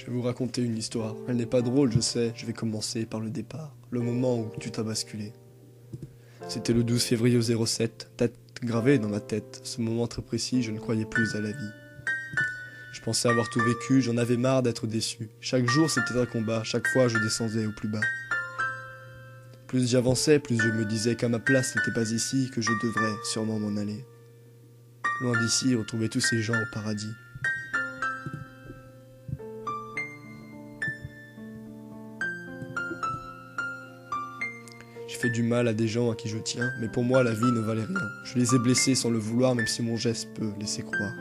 vais vous raconter une histoire. Elle n'est pas drôle, je sais. Je vais commencer par le départ. Le moment où tout a basculé. C'était le 12 février au 07. Date gravée dans ma tête. Ce moment très précis, je ne croyais plus à la vie. Je pensais avoir tout vécu, j'en avais marre d'être déçu. Chaque jour c'était un combat, chaque fois je descendais au plus bas. Plus j'avançais, plus je me disais qu'à ma place n'était pas ici, que je devrais sûrement m'en aller. Loin d'ici, retrouver tous ces gens au paradis. J'ai fait du mal à des gens à qui je tiens, mais pour moi la vie ne valait rien. Je les ai blessés sans le vouloir, même si mon geste peut laisser croire.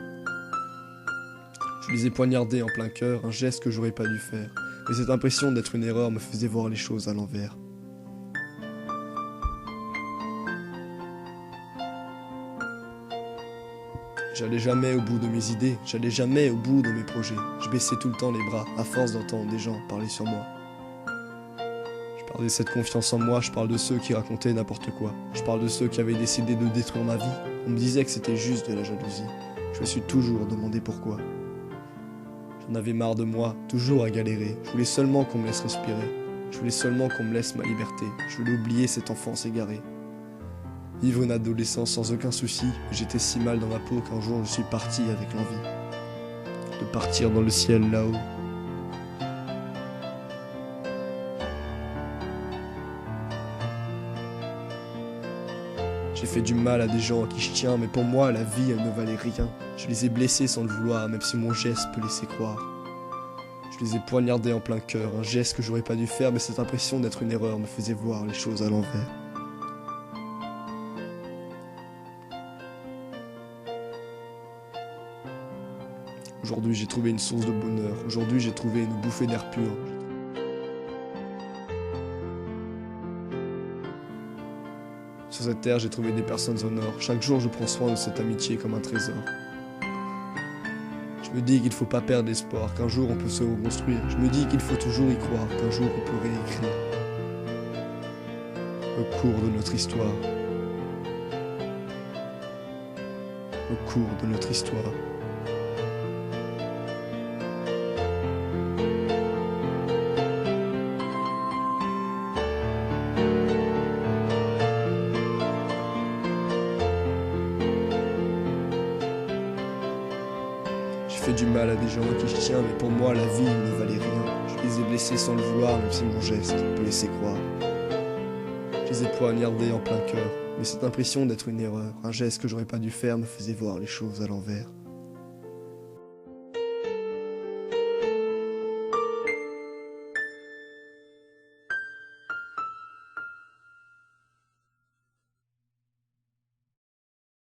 Je les ai poignardés en plein cœur, un geste que j'aurais pas dû faire. Mais cette impression d'être une erreur me faisait voir les choses à l'envers. J'allais jamais au bout de mes idées, j'allais jamais au bout de mes projets. Je baissais tout le temps les bras, à force d'entendre des gens parler sur moi. Je parle de cette confiance en moi, je parle de ceux qui racontaient n'importe quoi. Je parle de ceux qui avaient décidé de détruire ma vie. On me disait que c'était juste de la jalousie. Je me suis toujours demandé pourquoi. J'en avais marre de moi, toujours à galérer. Je voulais seulement qu'on me laisse respirer. Je voulais seulement qu'on me laisse ma liberté. Je voulais oublier cette enfance égarée. Vivre une adolescence sans aucun souci. J'étais si mal dans ma peau qu'un jour je suis parti avec l'envie de partir dans le ciel là-haut. J'ai fait du mal à des gens à qui je tiens, mais pour moi la vie elle ne valait rien. Je les ai blessés sans le vouloir, même si mon geste peut laisser croire. Je les ai poignardés en plein cœur, un geste que j'aurais pas dû faire, mais cette impression d'être une erreur me faisait voir les choses à l'envers. Aujourd'hui j'ai trouvé une source de bonheur, aujourd'hui j'ai trouvé une bouffée d'air pur. Sur cette terre j'ai trouvé des personnes au nord, chaque jour je prends soin de cette amitié comme un trésor. Je me dis qu'il faut pas perdre espoir, qu'un jour on peut se reconstruire. Je me dis qu'il faut toujours y croire, qu'un jour on peut réécrire le cours de notre histoire. Le cours de notre histoire. J'ai fait du mal à des gens à qui je tiens, mais pour moi la vie ne valait rien. Je les ai blessés sans le vouloir, même si mon geste peut laisser croire. Je les ai poignardés en plein cœur, mais cette impression d'être une erreur, un geste que j'aurais pas dû faire me faisait voir les choses à l'envers.